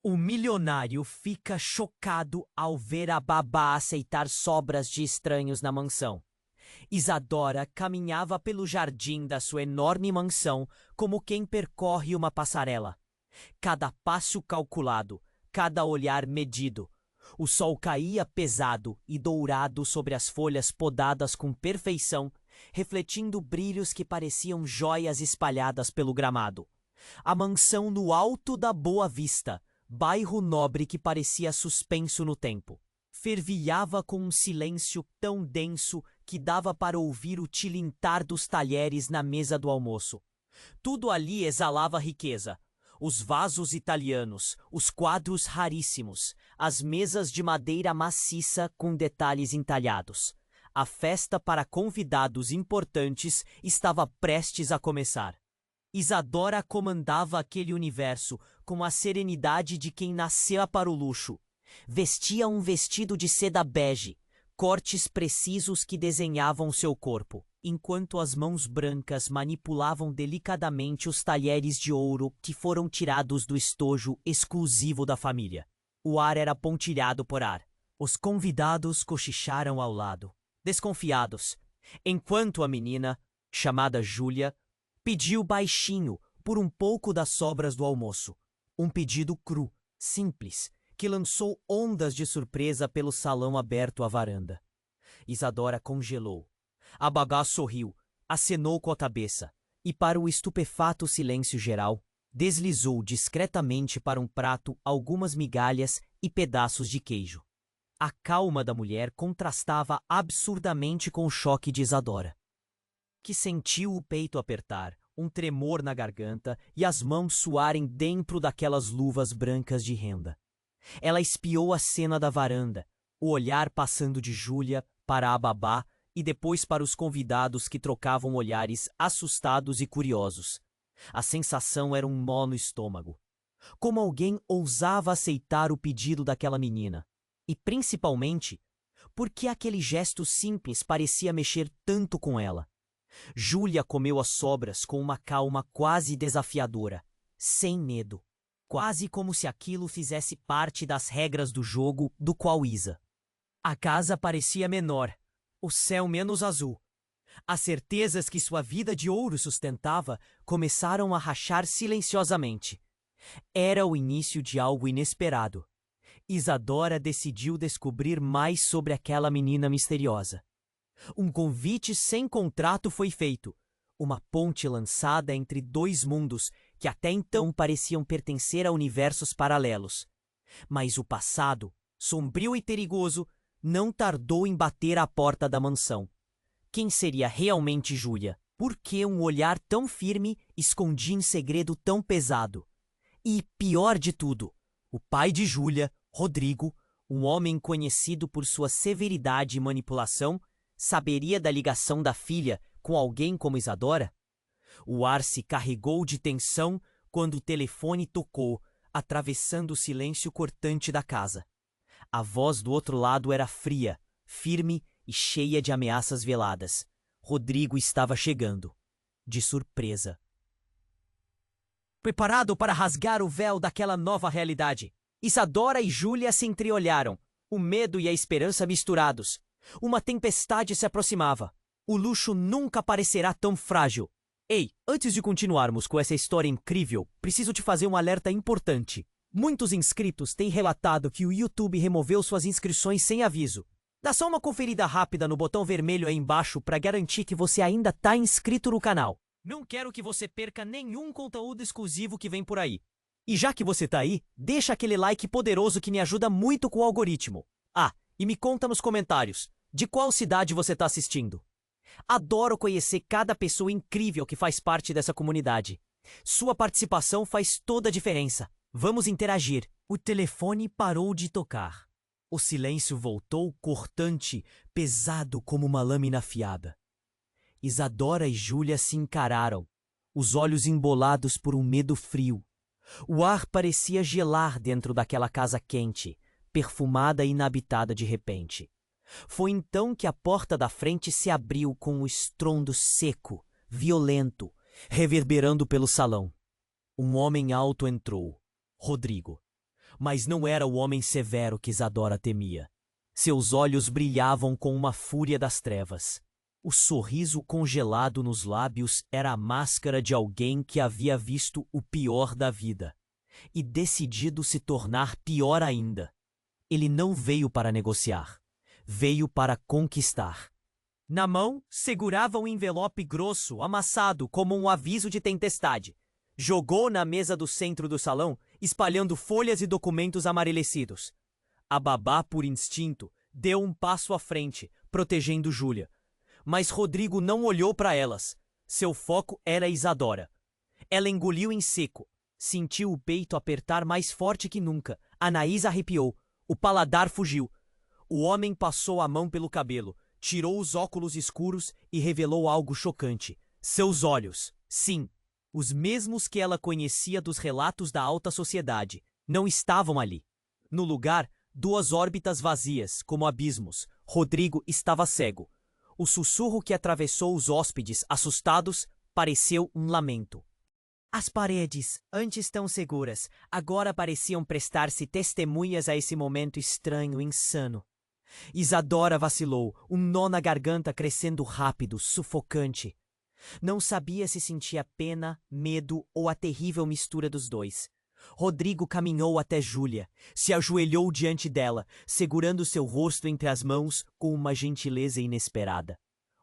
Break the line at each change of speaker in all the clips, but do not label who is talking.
O milionário fica chocado ao ver a babá aceitar sobras de estranhos na mansão. Isadora caminhava pelo jardim da sua enorme mansão como quem percorre uma passarela. Cada passo calculado, cada olhar medido. O sol caía pesado e dourado sobre as folhas podadas com perfeição, refletindo brilhos que pareciam joias espalhadas pelo gramado. A mansão no alto da Boa Vista, bairro nobre que parecia suspenso no tempo. Fervilhava com um silêncio tão denso que dava para ouvir o tilintar dos talheres na mesa do almoço. Tudo ali exalava riqueza. Os vasos italianos, os quadros raríssimos, as mesas de madeira maciça com detalhes entalhados. A festa para convidados importantes estava prestes a começar. Isadora comandava aquele universo com a serenidade de quem nasceu para o luxo. Vestia um vestido de seda bege, cortes precisos que desenhavam seu corpo, enquanto as mãos brancas manipulavam delicadamente os talheres de ouro que foram tirados do estojo exclusivo da família. O ar era pontilhado por ar. Os convidados cochicharam ao lado, desconfiados, enquanto a menina, chamada Júlia, pediu baixinho por um pouco das sobras do almoço. Um pedido cru, simples, que lançou ondas de surpresa pelo salão aberto à varanda. Isadora congelou. A babá sorriu, acenou com a cabeça e, para o estupefato silêncio geral, deslizou discretamente para um prato algumas migalhas e pedaços de queijo. A calma da mulher contrastava absurdamente com o choque de Isadora, que sentiu o peito apertar, um tremor na garganta e as mãos suarem dentro daquelas luvas brancas de renda. Ela espiou a cena da varanda, o olhar passando de Júlia para a babá e depois para os convidados que trocavam olhares assustados e curiosos. A sensação era um nó no estômago. Como alguém ousava aceitar o pedido daquela menina? E, principalmente, por que aquele gesto simples parecia mexer tanto com ela? Júlia comeu as sobras com uma calma quase desafiadora, sem medo. Quase como se aquilo fizesse parte das regras do jogo do qual Isa. A casa parecia menor, o céu menos azul. As certezas que sua vida de ouro sustentava começaram a rachar silenciosamente. Era o início de algo inesperado. Isadora decidiu descobrir mais sobre aquela menina misteriosa. Um convite sem contrato foi feito, uma ponte lançada entre dois mundos que até então pareciam pertencer a universos paralelos. Mas o passado, sombrio e perigoso, não tardou em bater à porta da mansão. Quem seria realmente Júlia? Por que um olhar tão firme escondia em segredo tão pesado? E, pior de tudo, o pai de Júlia, Rodrigo, um homem conhecido por sua severidade e manipulação, saberia da ligação da filha com alguém como Isadora? O ar se carregou de tensão quando o telefone tocou, atravessando o silêncio cortante da casa. A voz do outro lado era fria, firme e cheia de ameaças veladas. Rodrigo estava chegando, de surpresa. Preparado para rasgar o véu daquela nova realidade, Isadora e Júlia se entreolharam, o medo e a esperança misturados. Uma tempestade se aproximava. O luxo nunca parecerá tão frágil. Ei, antes de continuarmos com essa história incrível, preciso te fazer um alerta importante. Muitos inscritos têm relatado que o YouTube removeu suas inscrições sem aviso. Dá só uma conferida rápida no botão vermelho aí embaixo para garantir que você ainda está inscrito no canal. Não quero que você perca nenhum conteúdo exclusivo que vem por aí. E já que você tá aí, deixa aquele like poderoso que me ajuda muito com o algoritmo. Ah, e me conta nos comentários, de qual cidade você está assistindo? Adoro conhecer cada pessoa incrível que faz parte dessa comunidade. Sua participação faz toda a diferença. Vamos interagir. O telefone parou de tocar. O silêncio voltou cortante, pesado como uma lâmina afiada. Isadora e Júlia se encararam, os olhos embolados por um medo frio. O ar parecia gelar dentro daquela casa quente, perfumada e inabitada de repente. Foi então que a porta da frente se abriu com um estrondo seco, violento, reverberando pelo salão. Um homem alto entrou, Rodrigo. Mas não era o homem severo que Isadora temia. Seus olhos brilhavam com uma fúria das trevas. O sorriso congelado nos lábios era a máscara de alguém que havia visto o pior da vida e decidido se tornar pior ainda. Ele não veio para negociar, veio para conquistar. Na mão, segurava um envelope grosso, amassado como um aviso de tempestade. Jogou na mesa do centro do salão, espalhando folhas e documentos amarelecidos. A babá, por instinto, deu um passo à frente, protegendo Júlia. Mas Rodrigo não olhou para elas. Seu foco era Isadora. Ela engoliu em seco. Sentiu o peito apertar mais forte que nunca. A nariz arrepiou. O paladar fugiu. O homem passou a mão pelo cabelo, tirou os óculos escuros e revelou algo chocante. Seus olhos, sim, os mesmos que ela conhecia dos relatos da alta sociedade, não estavam ali. No lugar, duas órbitas vazias, como abismos. Rodrigo estava cego. O sussurro que atravessou os hóspedes, assustados, pareceu um lamento. As paredes, antes tão seguras, agora pareciam prestar-se testemunhas a esse momento estranho e insano. Isadora vacilou, um nó na garganta crescendo rápido, sufocante. Não sabia se sentia pena, medo ou a terrível mistura dos dois. Rodrigo caminhou até Júlia, se ajoelhou diante dela, segurando seu rosto entre as mãos com uma gentileza inesperada.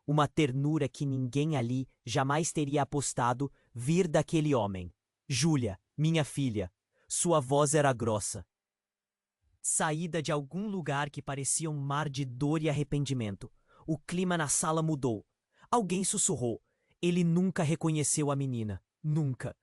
Uma ternura que ninguém ali jamais teria apostado vir daquele homem. Júlia, minha filha, sua voz era grossa, saída de algum lugar que parecia um mar de dor e arrependimento. O clima na sala mudou. Alguém sussurrou. Ele nunca reconheceu a menina. Nunca.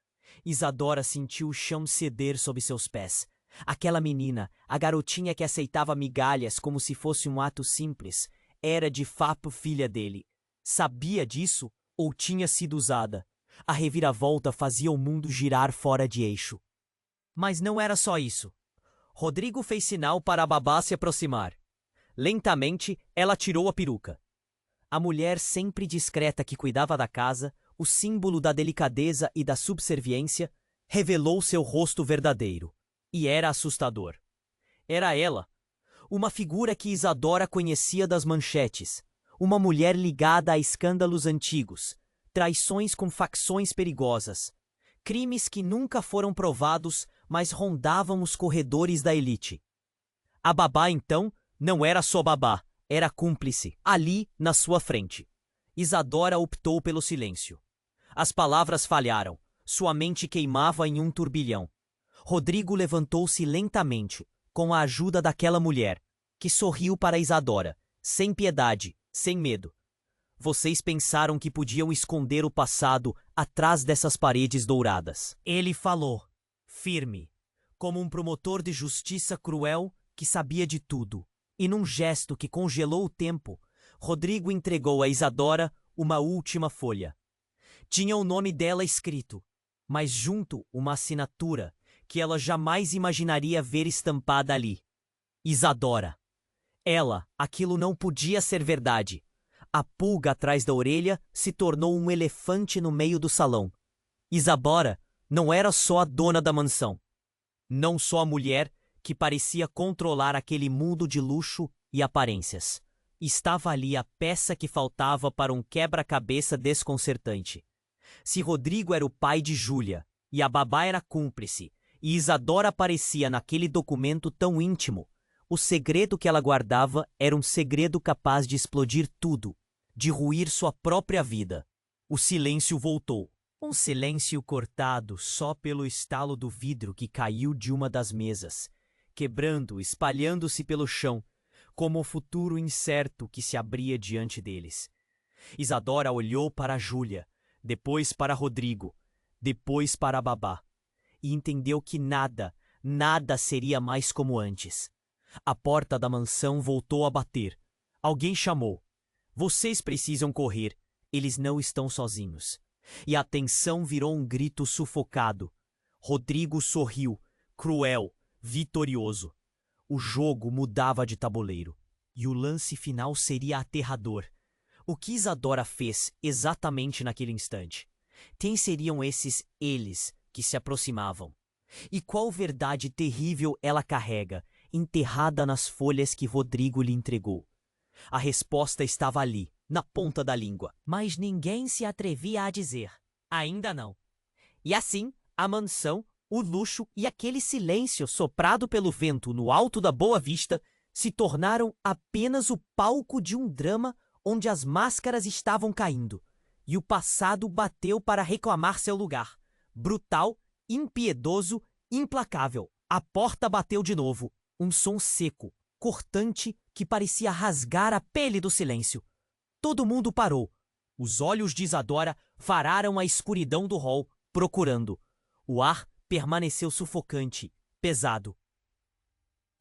Isadora sentiu o chão ceder sob seus pés. Aquela menina, a garotinha que aceitava migalhas como se fosse um ato simples, era de fato filha dele. Sabia disso ou tinha sido usada? A reviravolta fazia o mundo girar fora de eixo. Mas não era só isso. Rodrigo fez sinal para a babá se aproximar. Lentamente, ela tirou a peruca. A mulher sempre discreta que cuidava da casa, o símbolo da delicadeza e da subserviência, revelou seu rosto verdadeiro. E era assustador. Era ela, uma figura que Isadora conhecia das manchetes, uma mulher ligada a escândalos antigos, traições com facções perigosas, crimes que nunca foram provados, mas rondavam os corredores da elite. A babá, então, não era só babá, era cúmplice, ali na sua frente. Isadora optou pelo silêncio. As palavras falharam, sua mente queimava em um turbilhão. Rodrigo levantou-se lentamente, com a ajuda daquela mulher, que sorriu para Isadora, sem piedade, sem medo. Vocês pensaram que podiam esconder o passado atrás dessas paredes douradas. Ele falou, firme, como um promotor de justiça cruel que sabia de tudo. E num gesto que congelou o tempo, Rodrigo entregou a Isadora uma última folha. Tinha o nome dela escrito, mas junto uma assinatura que ela jamais imaginaria ver estampada ali. Isadora. Ela, aquilo não podia ser verdade. A pulga atrás da orelha se tornou um elefante no meio do salão. Isadora não era só a dona da mansão. Não só a mulher que parecia controlar aquele mundo de luxo e aparências. Estava ali a peça que faltava para um quebra-cabeça desconcertante. Se Rodrigo era o pai de Júlia, e a babá era cúmplice, e Isadora aparecia naquele documento tão íntimo, o segredo que ela guardava era um segredo capaz de explodir tudo, de ruir sua própria vida. O silêncio voltou. Um silêncio cortado só pelo estalo do vidro que caiu de uma das mesas, quebrando, espalhando-se pelo chão, como o futuro incerto que se abria diante deles. Isadora olhou para Júlia, depois para Rodrigo, depois para a babá, e entendeu que nada seria mais como antes. A porta da mansão voltou a bater. Alguém chamou. Vocês precisam correr, eles não estão sozinhos. E a tensão virou um grito sufocado. Rodrigo sorriu, cruel, vitorioso. O jogo mudava de tabuleiro. E o lance final seria aterrador. O que Isadora fez exatamente naquele instante? Quem seriam esses eles que se aproximavam? E qual verdade terrível ela carrega, enterrada nas folhas que Rodrigo lhe entregou? A resposta estava ali, na ponta da língua, mas ninguém se atrevia a dizer. Ainda não. E assim, a mansão, o luxo e aquele silêncio soprado pelo vento no alto da Boa Vista se tornaram apenas o palco de um drama onde as máscaras estavam caindo, e o passado bateu para reclamar seu lugar. Brutal, impiedoso, implacável. A porta bateu de novo, um som seco, cortante, que parecia rasgar a pele do silêncio. Todo mundo parou. Os olhos de Isadora vararam a escuridão do hall, procurando. O ar permaneceu sufocante, pesado.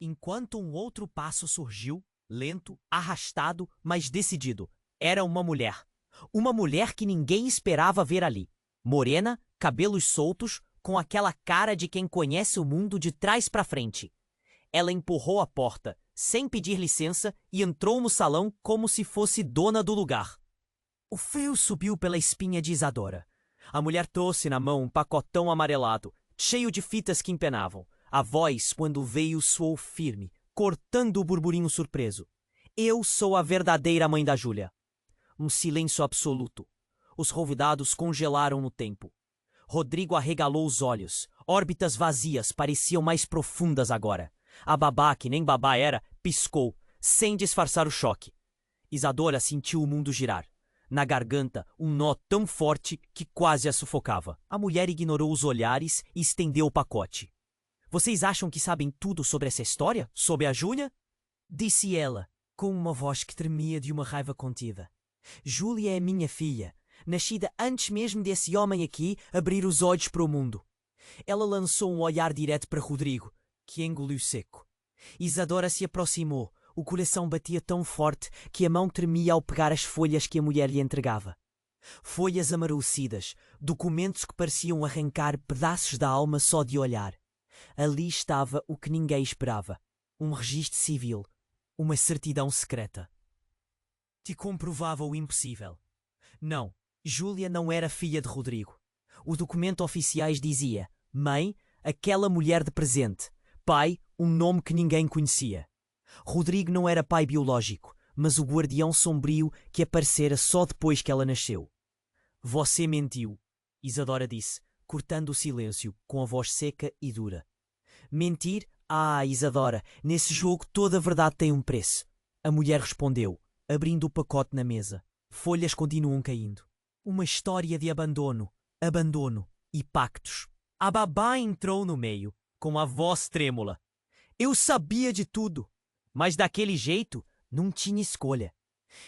Enquanto um outro passo surgiu, lento, arrastado, mas decidido. Era uma mulher. Uma mulher que ninguém esperava ver ali. Morena, cabelos soltos, com aquela cara de quem conhece o mundo de trás para frente. Ela empurrou a porta, sem pedir licença, e entrou no salão como se fosse dona do lugar. O frio subiu pela espinha de Isadora. A mulher trouxe na mão um pacotão amarelado, cheio de fitas que empenavam. A voz, quando veio, soou firme, cortando o burburinho surpreso. Eu sou a verdadeira mãe da Júlia. Um silêncio absoluto. Os convidados congelaram no tempo. Rodrigo arregalou os olhos. Órbitas vazias pareciam mais profundas agora. A babá, que nem babá era, piscou, sem disfarçar o choque. Isadora sentiu o mundo girar. Na garganta, um nó tão forte que quase a sufocava. A mulher ignorou os olhares e estendeu o pacote. Vocês acham que sabem tudo sobre essa história? Sobre a Júlia? Disse ela, com uma voz que tremia de uma raiva contida. Júlia é minha filha, nascida antes mesmo desse homem aqui abrir os olhos para o mundo. Ela lançou um olhar direto para Rodrigo, que engoliu seco. Isadora se aproximou. O coração batia tão forte que a mão tremia ao pegar as folhas que a mulher lhe entregava. Folhas amarelecidas, documentos que pareciam arrancar pedaços da alma só de olhar. Ali estava o que ninguém esperava. Um registro civil. Uma certidão secreta. Que comprovava o impossível. Não, Júlia não era filha de Rodrigo. O documento oficiais dizia: mãe, aquela mulher de presente. Pai, um nome que ninguém conhecia. Rodrigo não era pai biológico, mas o guardião sombrio que aparecera só depois que ela nasceu. Você mentiu, Isadora disse, cortando o silêncio com a voz seca e dura. Mentir? Ah, Isadora, nesse jogo toda a verdade tem um preço. A mulher respondeu, abrindo o pacote na mesa. Folhas continuam caindo. Uma história de abandono e pactos. A babá entrou no meio, com a voz trêmula. Eu sabia de tudo. Mas daquele jeito, não tinha escolha.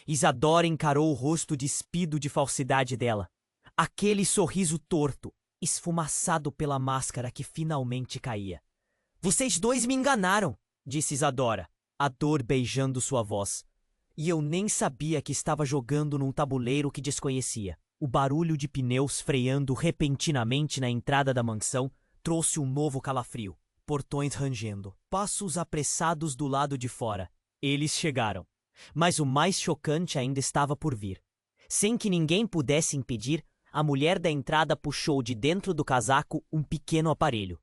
Isadora encarou o rosto despido de falsidade dela. Aquele sorriso torto, esfumaçado pela máscara que finalmente caía. Vocês dois me enganaram, disse Isadora, a dor beijando sua voz. E eu nem sabia que estava jogando num tabuleiro que desconhecia. O barulho de pneus freando repentinamente na entrada da mansão trouxe um novo calafrio. Portões rangendo, passos apressados do lado de fora. Eles chegaram. Mas o mais chocante ainda estava por vir. Sem que ninguém pudesse impedir, a mulher da entrada puxou de dentro do casaco um pequeno aparelho.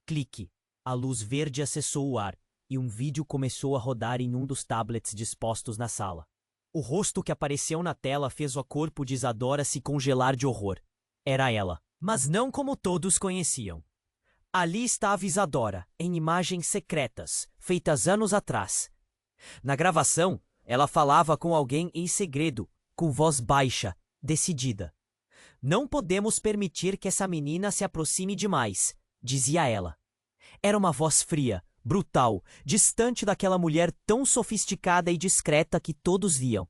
Clique. A luz verde acessou o ar e um vídeo começou a rodar em um dos tablets dispostos na sala. O rosto que apareceu na tela fez o corpo de Isadora se congelar de horror. Era ela, mas não como todos conheciam. Ali estava Isadora, em imagens secretas, feitas anos atrás. Na gravação, ela falava com alguém em segredo, com voz baixa, decidida. Não podemos permitir que essa menina se aproxime demais, dizia ela. Era uma voz fria, brutal, distante daquela mulher tão sofisticada e discreta que todos viam.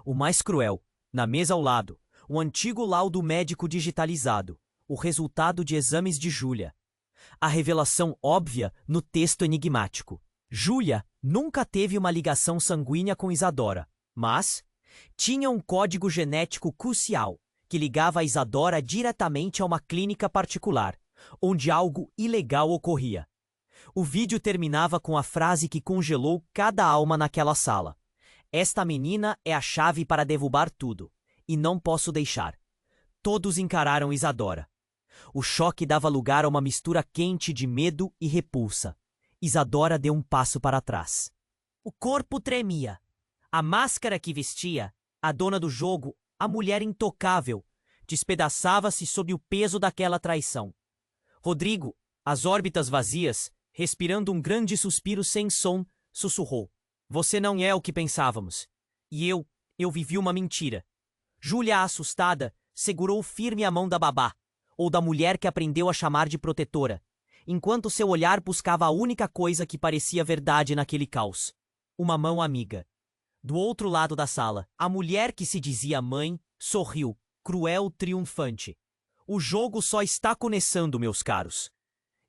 O mais cruel, na mesa ao lado, o antigo laudo médico digitalizado, o resultado de exames de Júlia. A revelação óbvia no texto enigmático. Júlia nunca teve uma ligação sanguínea com Isadora, mas tinha um código genético crucial que ligava a Isadora diretamente a uma clínica particular, onde algo ilegal ocorria. O vídeo terminava com a frase que congelou cada alma naquela sala. Esta menina é a chave para derrubar tudo, e não posso deixar. Todos encararam Isadora. O choque dava lugar a uma mistura quente de medo e repulsa. Isadora deu um passo para trás. O corpo tremia. A máscara que vestia, a dona do jogo, a mulher intocável, despedaçava-se sob o peso daquela traição. Rodrigo, as órbitas vazias, respirando um grande suspiro sem som, sussurrou. Você não é o que pensávamos. E eu vivi uma mentira. Júlia, assustada, segurou firme a mão da babá, ou da mulher que aprendeu a chamar de protetora, enquanto seu olhar buscava a única coisa que parecia verdade naquele caos. Uma mão amiga. Do outro lado da sala, a mulher que se dizia mãe sorriu, cruel, triunfante. O jogo só está começando, meus caros.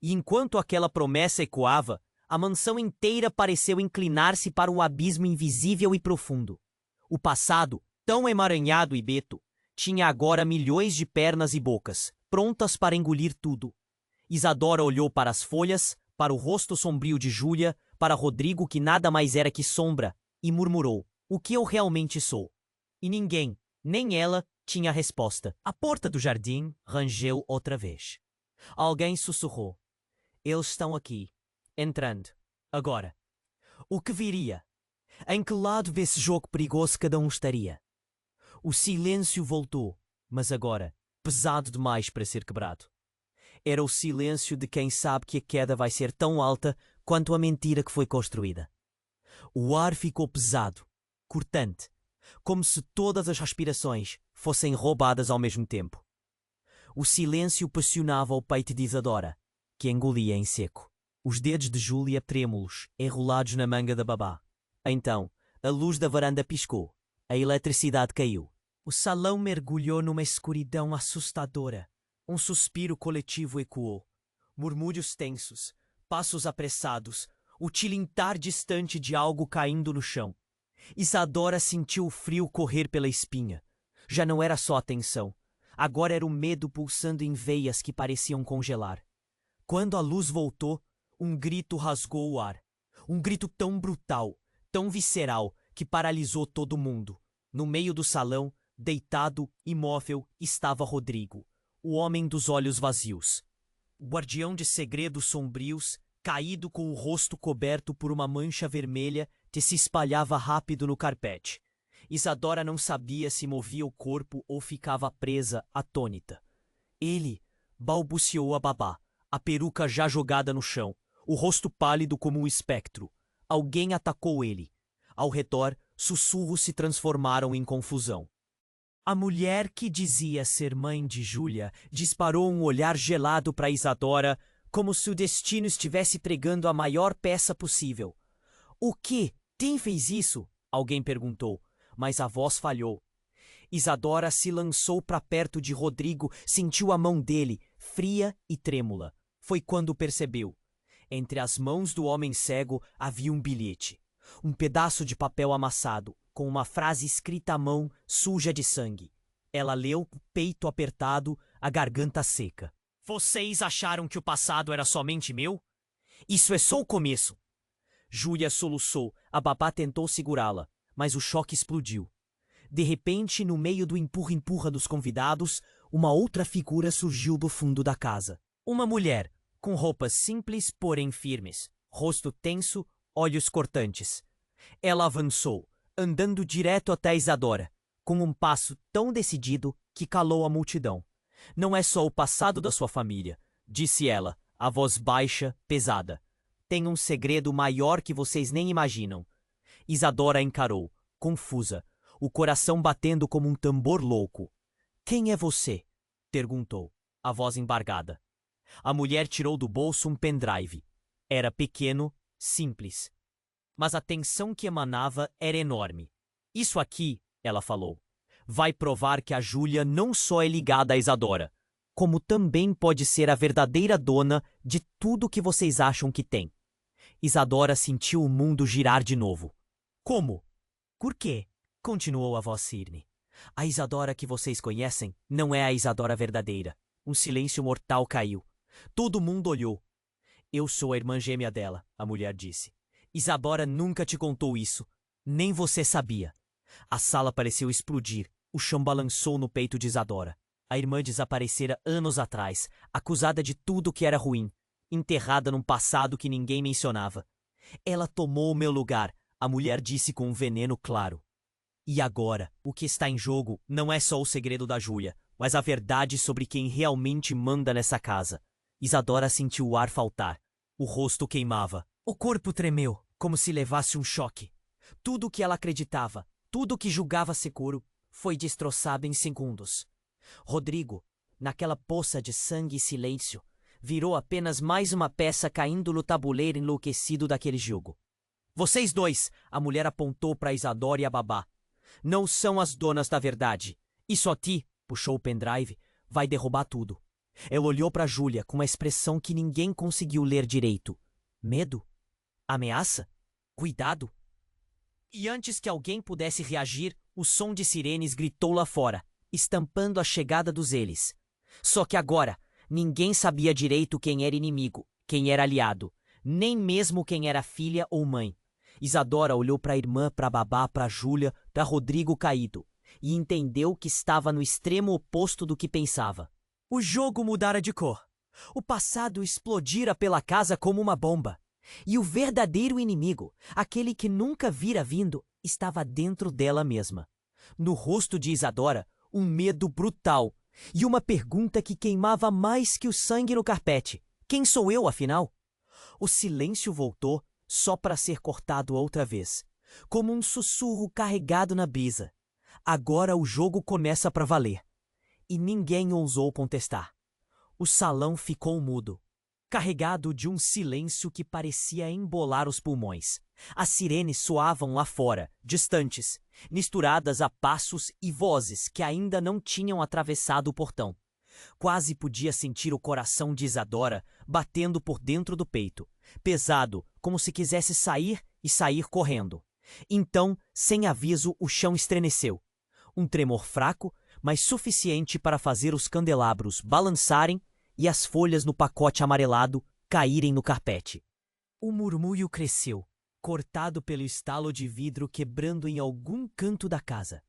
E enquanto aquela promessa ecoava, a mansão inteira pareceu inclinar-se para um abismo invisível e profundo. O passado, tão emaranhado e beto, tinha agora milhões de pernas e bocas, prontas para engolir tudo. Isadora olhou para as folhas, para o rosto sombrio de Júlia, para Rodrigo que nada mais era que sombra, e murmurou, o que eu realmente sou? E ninguém, nem ela, tinha resposta. A porta do jardim rangeu outra vez. Alguém sussurrou. Eles estão aqui, entrando, agora. O que viria? Em que lado desse jogo perigoso cada um estaria? O silêncio voltou, mas agora, pesado demais para ser quebrado. Era o silêncio de quem sabe que a queda vai ser tão alta quanto a mentira que foi construída. O ar ficou pesado, cortante, como se todas as respirações fossem roubadas ao mesmo tempo. O silêncio pressionava o peito de Isadora, que engolia em seco. Os dedos de Júlia trêmulos, enrolados na manga da babá. Então, a luz da varanda piscou. A eletricidade caiu. O salão mergulhou numa escuridão assustadora. Um suspiro coletivo ecoou. Murmúrios tensos, passos apressados, o tilintar distante de algo caindo no chão. Isadora sentiu o frio correr pela espinha. Já não era só a tensão. Agora era o medo pulsando em veias que pareciam congelar. Quando a luz voltou, um grito rasgou o ar. Um grito tão brutal, tão visceral, que paralisou todo mundo. No meio do salão, deitado, imóvel, estava Rodrigo, o homem dos olhos vazios. O guardião de segredos sombrios, caído com o rosto coberto por uma mancha vermelha que se espalhava rápido no carpete. Isadora não sabia se movia o corpo ou ficava presa, atônita. Ele balbuciou a babá, a peruca já jogada no chão, o rosto pálido como um espectro. Alguém atacou ele. Ao redor, sussurros se transformaram em confusão. A mulher que dizia ser mãe de Júlia disparou um olhar gelado para Isadora, como se o destino estivesse pregando a maior peça possível. O quê? Quem fez isso? Alguém perguntou, mas a voz falhou. Isadora se lançou para perto de Rodrigo, sentiu a mão dele, fria e trêmula. Foi quando percebeu. Entre as mãos do homem cego havia um bilhete. Um pedaço de papel amassado, com uma frase escrita à mão, suja de sangue. Ela leu, o peito apertado, a garganta seca. Vocês acharam que o passado era somente meu? Isso é só o começo. Júlia soluçou, a babá tentou segurá-la, mas o choque explodiu. De repente, no meio do empurra-empurra dos convidados, uma outra figura surgiu do fundo da casa. Uma mulher, com roupas simples, porém firmes, rosto tenso, olhos cortantes. Ela avançou, andando direto até Isadora, com um passo tão decidido que calou a multidão. Não é só o passado da sua família, disse ela, a voz baixa, pesada. Tem um segredo maior que vocês nem imaginam. Isadora encarou, confusa, o coração batendo como um tambor louco. Quem é você? Perguntou, a voz embargada. A mulher tirou do bolso um pendrive. Era pequeno, simples. Mas a tensão que emanava era enorme. Isso aqui, ela falou, vai provar que a Júlia não só é ligada a Isadora, como também pode ser a verdadeira dona de tudo que vocês acham que tem. Isadora sentiu o mundo girar de novo. Como? Por quê? Continuou a voz firme. A Isadora que vocês conhecem não é a Isadora verdadeira. Um silêncio mortal caiu. Todo mundo olhou. Eu sou a irmã gêmea dela, a mulher disse. Isadora nunca te contou isso. Nem você sabia. A sala pareceu explodir. O chão balançou no peito de Isadora. A irmã desaparecera anos atrás, acusada de tudo que era ruim, enterrada num passado que ninguém mencionava. Ela tomou o meu lugar, a mulher disse com um veneno claro. E agora, o que está em jogo não é só o segredo da Júlia, mas a verdade sobre quem realmente manda nessa casa. Isadora sentiu o ar faltar. O rosto queimava. O corpo tremeu, como se levasse um choque. Tudo o que ela acreditava, tudo o que julgava seguro, foi destroçado em segundos. Rodrigo, naquela poça de sangue e silêncio, virou apenas mais uma peça caindo no tabuleiro enlouquecido daquele jogo. Vocês dois, a mulher apontou para Isadora e a babá, não são as donas da verdade. Isso aqui, puxou o pendrive, vai derrubar tudo. Ela olhou para Júlia com uma expressão que ninguém conseguiu ler direito. Medo? Ameaça? Cuidado? E antes que alguém pudesse reagir, o som de sirenes gritou lá fora, estampando a chegada dos eles. Só que agora, ninguém sabia direito quem era inimigo, quem era aliado, nem mesmo quem era filha ou mãe. Isadora olhou para a irmã, para a babá, para Júlia, para Rodrigo caído, e entendeu que estava no extremo oposto do que pensava. O jogo mudara de cor. O passado explodira pela casa como uma bomba. E o verdadeiro inimigo, aquele que nunca vira vindo, estava dentro dela mesma. No rosto de Isadora, um medo brutal e uma pergunta que queimava mais que o sangue no carpete. Quem sou eu, afinal? O silêncio voltou só para ser cortado outra vez, como um sussurro carregado na brisa. Agora o jogo começa para valer. E ninguém ousou contestar. O salão ficou mudo, carregado de um silêncio que parecia embolar os pulmões. As sirenes soavam lá fora, distantes, misturadas a passos e vozes que ainda não tinham atravessado o portão. Quase podia sentir o coração de Isadora batendo por dentro do peito, pesado, como se quisesse sair e sair correndo. Então, sem aviso, o chão estremeceu. Um tremor fraco, mas suficiente para fazer os candelabros balançarem e as folhas no pacote amarelado caírem no carpete. O murmúrio cresceu, cortado pelo estalo de vidro quebrando em algum canto da casa.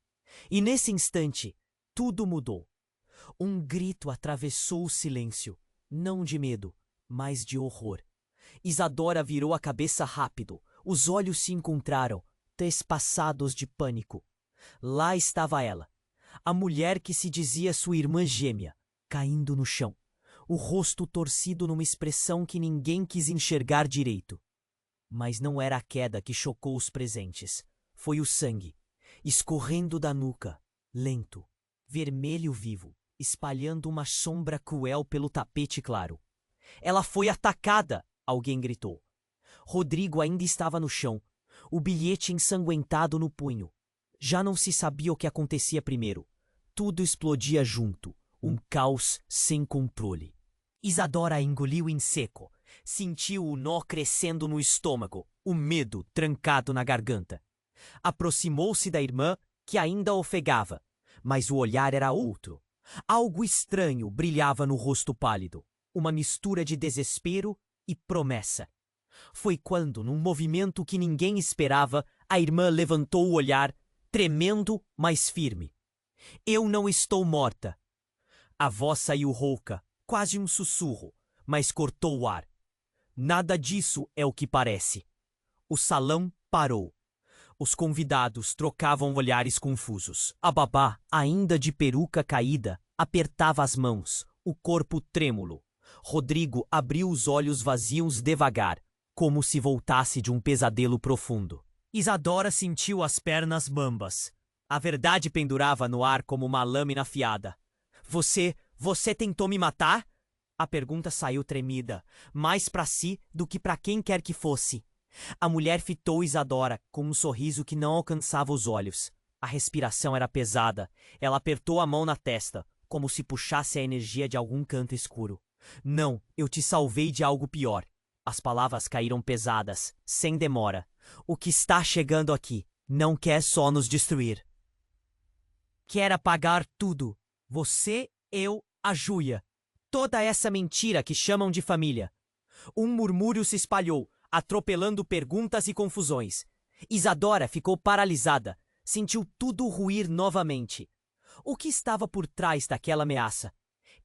E nesse instante, tudo mudou. Um grito atravessou o silêncio, não de medo, mas de horror. Isadora virou a cabeça rápido, os olhos se encontraram, trespassados de pânico. Lá estava ela, a mulher que se dizia sua irmã gêmea, caindo no chão, o rosto torcido numa expressão que ninguém quis enxergar direito. Mas não era a queda que chocou os presentes, foi o sangue, escorrendo da nuca, lento, vermelho vivo, espalhando uma sombra cruel pelo tapete claro. Ela foi atacada! Alguém gritou. Rodrigo ainda estava no chão, o bilhete ensanguentado no punho. Já não se sabia o que acontecia primeiro. Tudo explodia junto, um caos sem controle. Isadora engoliu em seco. Sentiu o nó crescendo no estômago, o medo trancado na garganta. Aproximou-se da irmã, que ainda ofegava, mas o olhar era outro. Algo estranho brilhava no rosto pálido, uma mistura de desespero e promessa. Foi quando, num movimento que ninguém esperava, a irmã levantou o olhar, tremendo, mas firme. Eu não estou morta. A voz saiu rouca, quase um sussurro, mas cortou o ar. Nada disso é o que parece. O salão parou. Os convidados trocavam olhares confusos. A babá, ainda de peruca caída, apertava as mãos, o corpo trêmulo. Rodrigo abriu os olhos vazios devagar, como se voltasse de um pesadelo profundo. Isadora sentiu as pernas bambas. A verdade pendurava no ar como uma lâmina afiada. Você tentou me matar? A pergunta saiu tremida, mais para si do que para quem quer que fosse. A mulher fitou Isadora com um sorriso que não alcançava os olhos. A respiração era pesada. Ela apertou a mão na testa, como se puxasse a energia de algum canto escuro. Não, eu te salvei de algo pior. As palavras caíram pesadas, sem demora. O que está chegando aqui não quer só nos destruir. Quer apagar tudo. Você, eu, a Júlia. Toda essa mentira que chamam de família. Um murmúrio se espalhou, atropelando perguntas e confusões. Isadora ficou paralisada, sentiu tudo ruir novamente. O que estava por trás daquela ameaça?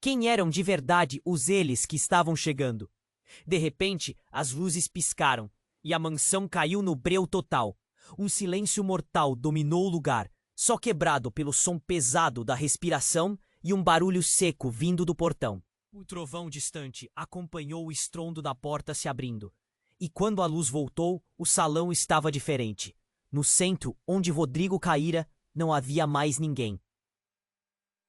Quem eram de verdade os eles que estavam chegando? De repente, as luzes piscaram e a mansão caiu no breu total. Um silêncio mortal dominou o lugar, só quebrado pelo som pesado da respiração e um barulho seco vindo do portão. O trovão distante acompanhou o estrondo da porta se abrindo. E quando a luz voltou, o salão estava diferente. No centro, onde Rodrigo caíra, não havia mais ninguém.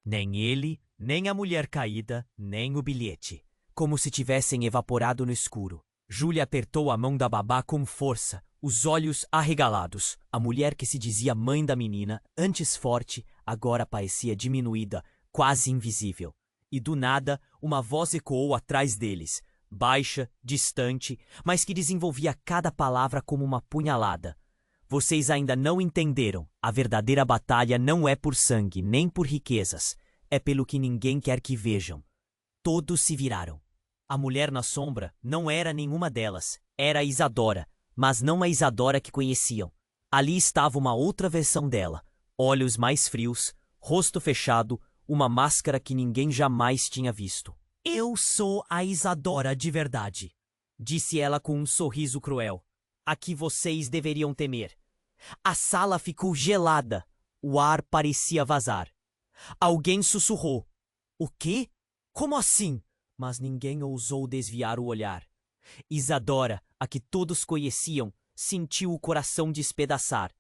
Nem ele, nem a mulher caída, nem o bilhete. Como se tivessem evaporado no escuro. Júlia apertou a mão da babá com força, os olhos arregalados. A mulher que se dizia mãe da menina, antes forte, agora parecia diminuída, quase invisível. E do nada, uma voz ecoou atrás deles, baixa, distante, mas que desenvolvia cada palavra como uma punhalada. Vocês ainda não entenderam. A verdadeira batalha não é por sangue, nem por riquezas. É pelo que ninguém quer que vejam. Todos se viraram. A mulher na sombra não era nenhuma delas. Era a Isadora, mas não a Isadora que conheciam. Ali estava uma outra versão dela. Olhos mais frios, rosto fechado, uma máscara que ninguém jamais tinha visto. Eu sou a Isadora de verdade, disse ela com um sorriso cruel. A que vocês deveriam temer. A sala ficou gelada. O ar parecia vazar. Alguém sussurrou. O quê? Como assim? Mas ninguém ousou desviar o olhar. Isadora, a que todos conheciam, sentiu o coração despedaçar.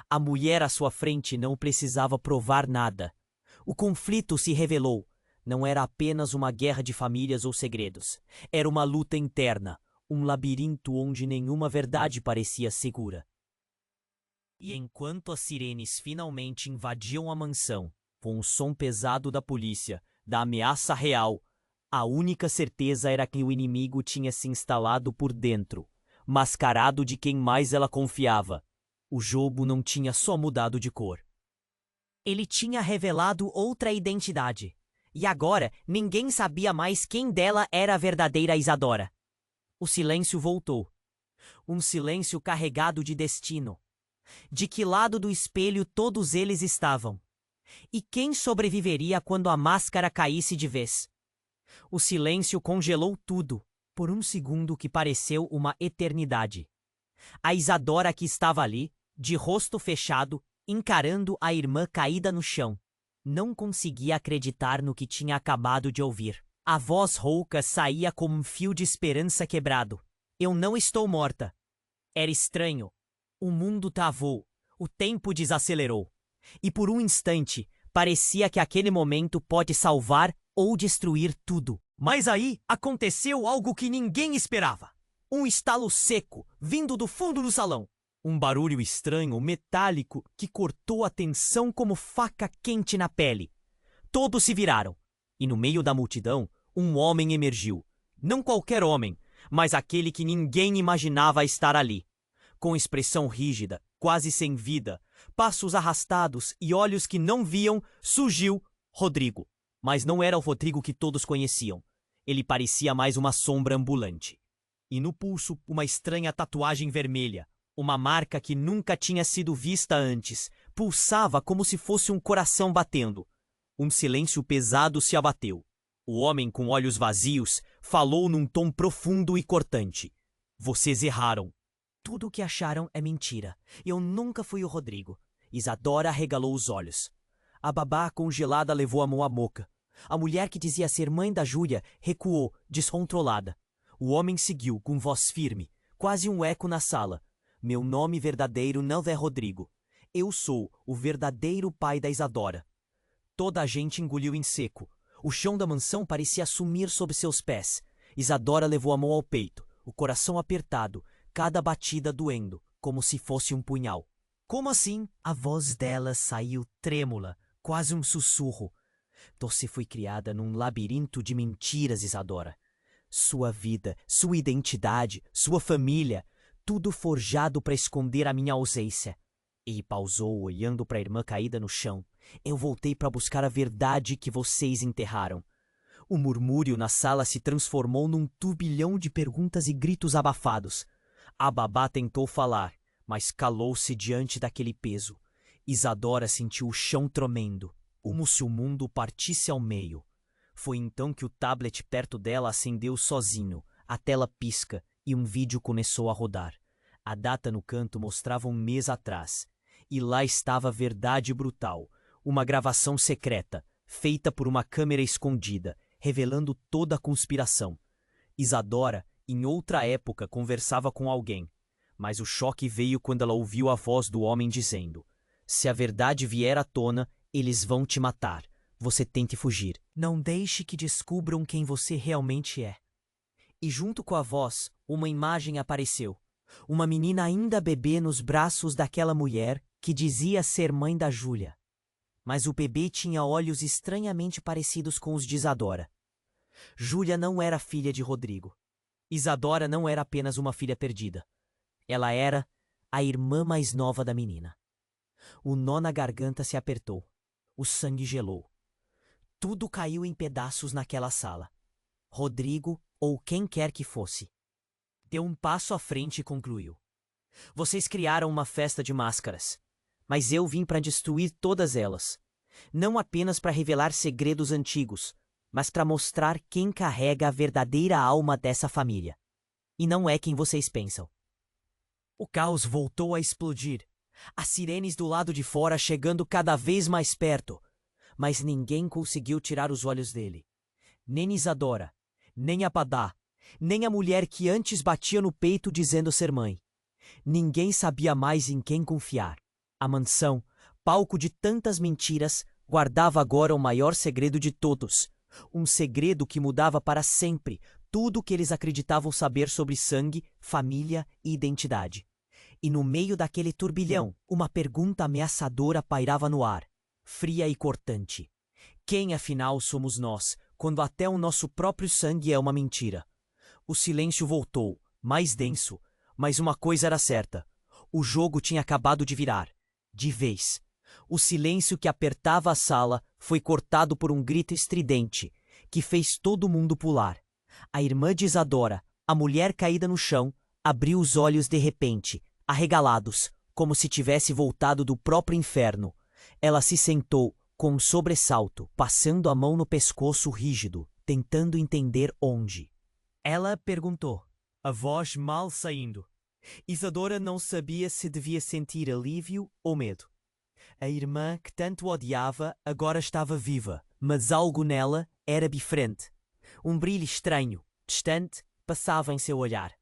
A mulher à sua frente não precisava provar nada. O conflito se revelou. Não era apenas uma guerra de famílias ou segredos. Era uma luta interna, um labirinto onde nenhuma verdade parecia segura. E enquanto as sirenes finalmente invadiam a mansão, com o som pesado da polícia, da ameaça real, a única certeza era que o inimigo tinha se instalado por dentro, mascarado de quem mais ela confiava. O jogo não tinha só mudado de cor. Ele tinha revelado outra identidade. E agora ninguém sabia mais quem dela era a verdadeira Isadora. O silêncio voltou. Um silêncio carregado de destino. De que lado do espelho todos eles estavam? E quem sobreviveria quando a máscara caísse de vez? O silêncio congelou tudo, por um segundo que pareceu uma eternidade. A Isadora que estava ali, de rosto fechado, encarando a irmã caída no chão, não conseguia acreditar no que tinha acabado de ouvir. A voz rouca saía como um fio de esperança quebrado. Eu não estou morta. Era estranho. O mundo travou. O tempo desacelerou. E por um instante, parecia que aquele momento pode salvar ou destruir tudo. Mas aí aconteceu algo que ninguém esperava. Um estalo seco, vindo do fundo do salão. Um barulho estranho, metálico, que cortou a tensão como faca quente na pele. Todos se viraram. E no meio da multidão, um homem emergiu. Não qualquer homem, mas aquele que ninguém imaginava estar ali. Com expressão rígida, quase sem vida, passos arrastados e olhos que não viam, surgiu Rodrigo. Mas não era o Rodrigo que todos conheciam. Ele parecia mais uma sombra ambulante. E no pulso, uma estranha tatuagem vermelha. Uma marca que nunca tinha sido vista antes. Pulsava como se fosse um coração batendo. Um silêncio pesado se abateu. O homem com olhos vazios falou num tom profundo e cortante. Vocês erraram. Tudo o que acharam é mentira. Eu nunca fui o Rodrigo. Isadora arregalou os olhos. A babá congelada levou a mão à boca. A mulher que dizia ser mãe da Júlia recuou, descontrolada. O homem seguiu, com voz firme, quase um eco na sala. Meu nome verdadeiro não é Rodrigo. Eu sou o verdadeiro pai da Isadora. Toda a gente engoliu em seco. O chão da mansão parecia sumir sob seus pés. Isadora levou a mão ao peito, o coração apertado, cada batida doendo, como se fosse um punhal. Como assim? A voz dela saiu trêmula, quase um sussurro. Você foi criada num labirinto de mentiras, Isadora. Sua vida, sua identidade, sua família, tudo forjado para esconder a minha ausência. E pausou, olhando para a irmã caída no chão. Eu voltei para buscar a verdade que vocês enterraram. O murmúrio na sala se transformou num turbilhão de perguntas e gritos abafados. A babá tentou falar, mas calou-se diante daquele peso. Isadora sentiu o chão tremendo. como se o mundo partisse ao meio. Foi então que o tablet perto dela acendeu sozinho, a tela pisca e um vídeo começou a rodar. A data no canto mostrava um mês atrás. E lá estava a verdade brutal, uma gravação secreta, feita por uma câmera escondida, revelando toda a conspiração. Isadora, em outra época, conversava com alguém, mas o choque veio quando ela ouviu a voz do homem dizendo: "Se a verdade vier à tona, eles vão te matar. Você tem que fugir. Não deixe que descubram quem você realmente é." E junto com a voz, uma imagem apareceu. Uma menina ainda bebê nos braços daquela mulher que dizia ser mãe da Júlia. Mas o bebê tinha olhos estranhamente parecidos com os de Isadora. Júlia não era filha de Rodrigo. Isadora não era apenas uma filha perdida. Ela era a irmã mais nova da menina. O nó na garganta se apertou. O sangue gelou. Tudo caiu em pedaços naquela sala. Rodrigo, ou quem quer que fosse, deu um passo à frente e concluiu: "Vocês criaram uma festa de máscaras, mas eu vim para destruir todas elas. Não apenas para revelar segredos antigos, mas para mostrar quem carrega a verdadeira alma dessa família. E não é quem vocês pensam." O caos voltou a explodir. As sirenes do lado de fora chegando cada vez mais perto. Mas ninguém conseguiu tirar os olhos dele. Nem Isadora, nem Abadá, nem a mulher que antes batia no peito dizendo ser mãe. Ninguém sabia mais em quem confiar. A mansão, palco de tantas mentiras, guardava agora o maior segredo de todos. Um segredo que mudava para sempre tudo o que eles acreditavam saber sobre sangue, família e identidade. E no meio daquele turbilhão, uma pergunta ameaçadora pairava no ar, fria e cortante. Quem afinal somos nós, quando até o nosso próprio sangue é uma mentira? O silêncio voltou, mais denso, mas uma coisa era certa: o jogo tinha acabado de virar, de vez. O silêncio que apertava a sala foi cortado por um grito estridente, que fez todo mundo pular. A irmã de Isadora, a mulher caída no chão, abriu os olhos de repente, arregalados, como se tivesse voltado do próprio inferno. Ela se sentou, com um sobressalto, passando a mão no pescoço rígido, tentando entender onde. Ela perguntou, a voz mal saindo. Isadora não sabia se devia sentir alívio ou medo. A irmã que tanto odiava agora estava viva, mas algo nela era diferente. Um brilho estranho, distante, passava em seu olhar.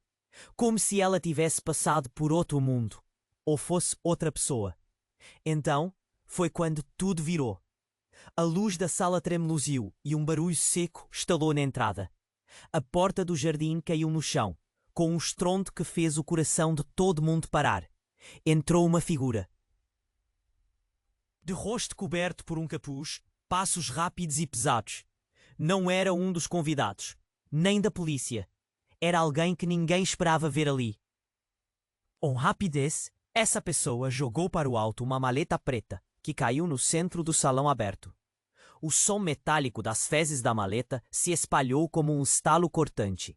Como se ela tivesse passado por outro mundo, ou fosse outra pessoa. Então, foi quando tudo virou. A luz da sala tremeluziu e um barulho seco estalou na entrada. A porta do jardim caiu no chão, com um estrondo que fez o coração de todo mundo parar. Entrou uma figura. De rosto coberto por um capuz, passos rápidos e pesados. Não era um dos convidados, nem da polícia. Era alguém que ninguém esperava ver ali. Com rapidez, essa pessoa jogou para o alto uma maleta preta, que caiu no centro do salão aberto. O som metálico das fezes da maleta se espalhou como um estalo cortante.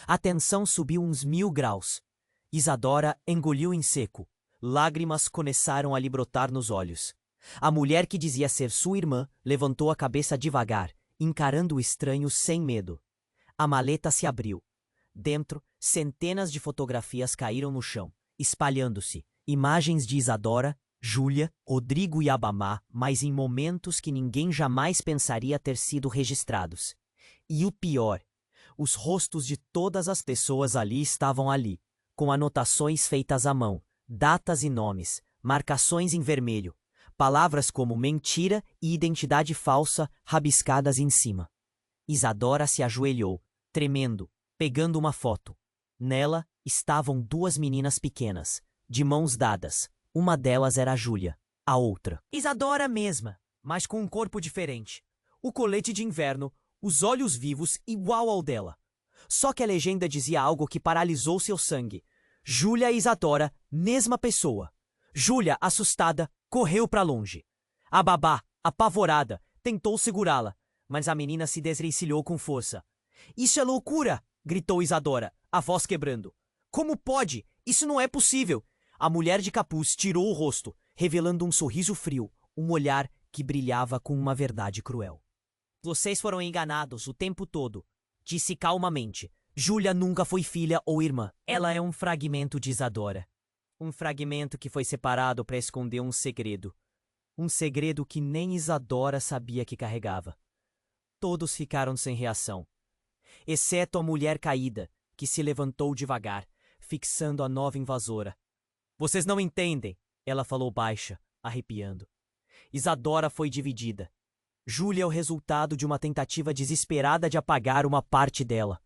A tensão subiu uns 1000 graus. Isadora engoliu em seco. Lágrimas começaram a lhe brotar nos olhos. A mulher que dizia ser sua irmã levantou a cabeça devagar, encarando o estranho sem medo. A maleta se abriu. Dentro, centenas de fotografias caíram no chão, espalhando-se. Imagens de Isadora, Júlia, Rodrigo e Abamá, mas em momentos que ninguém jamais pensaria ter sido registrados. E o pior, os rostos de todas as pessoas ali estavam ali, com anotações feitas à mão, datas e nomes, marcações em vermelho, palavras como mentira e identidade falsa rabiscadas em cima. Isadora se ajoelhou, tremendo, pegando uma foto. Nela estavam 2 meninas pequenas, de mãos dadas. Uma delas era a Júlia, a outra, Isadora mesma, mas com um corpo diferente. O colete de inverno, os olhos vivos igual ao dela. Só que a legenda dizia algo que paralisou seu sangue. Júlia e Isadora, mesma pessoa. Júlia, assustada, correu para longe. A babá, apavorada, tentou segurá-la, mas a menina se desvencilhou com força. "Isso é loucura!" gritou Isadora, a voz quebrando. "Como pode? Isso não é possível!" A mulher de capuz tirou o rosto, revelando um sorriso frio, um olhar que brilhava com uma verdade cruel. Vocês foram enganados o tempo todo, disse calmamente. Júlia nunca foi filha ou irmã. Ela é um fragmento de Isadora. Um fragmento que foi separado para esconder um segredo. Um segredo que nem Isadora sabia que carregava. Todos ficaram sem reação, exceto a mulher caída, que se levantou devagar, fixando a nova invasora. Vocês não entendem, ela falou baixa, arrepiando. Isadora foi dividida. Júlia é o resultado de uma tentativa desesperada de apagar uma parte dela.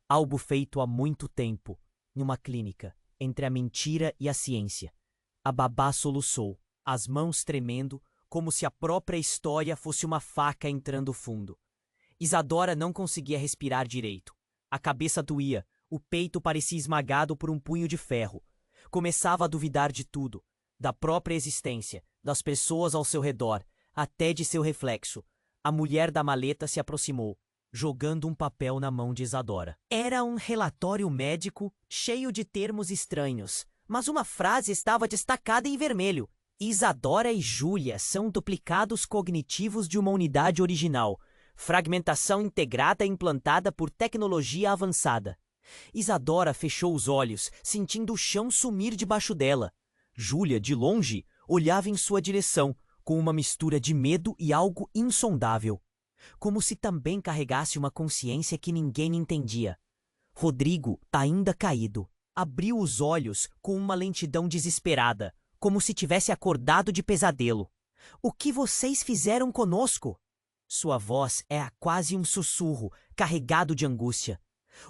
Algo feito há muito tempo, em uma clínica, entre a mentira e a ciência. A babá soluçou, as mãos tremendo, como se a própria história fosse uma faca entrando fundo. Isadora não conseguia respirar direito. A cabeça doía, o peito parecia esmagado por um punho de ferro. Começava a duvidar de tudo, da própria existência, das pessoas ao seu redor, até de seu reflexo. A mulher da maleta se aproximou, jogando um papel na mão de Isadora. Era um relatório médico cheio de termos estranhos, mas uma frase estava destacada em vermelho. Isadora e Júlia são duplicados cognitivos de uma unidade original. Fragmentação integrada implantada por tecnologia avançada. Isadora fechou os olhos, sentindo o chão sumir debaixo dela. Júlia, de longe, olhava em sua direção, com uma mistura de medo e algo insondável. Como se também carregasse uma consciência que ninguém entendia. Rodrigo, ainda caído, abriu os olhos com uma lentidão desesperada, como se tivesse acordado de pesadelo. O que vocês fizeram conosco? Sua voz era quase um sussurro, carregado de angústia.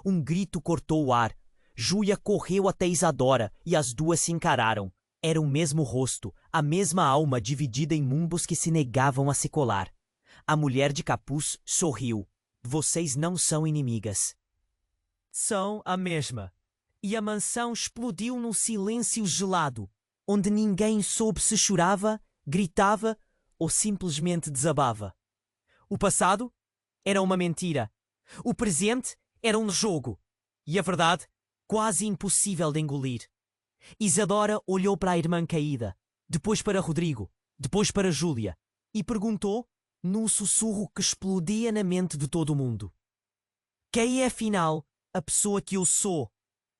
Um grito cortou o ar. Júlia correu até Isadora e as duas se encararam. Era o mesmo rosto, a mesma alma dividida em mundos que se negavam a se colar. A mulher de capuz sorriu. Vocês não são inimigas. São a mesma. E a mansão explodiu num silêncio gelado, onde ninguém soube se chorava, gritava ou simplesmente desabava. O passado era uma mentira. O presente era um jogo. E a verdade, quase impossível de engolir. Isadora olhou para a irmã caída, depois para Rodrigo, depois para Júlia, e perguntou, num sussurro que explodia na mente de todo mundo: quem é, afinal, a pessoa que eu sou,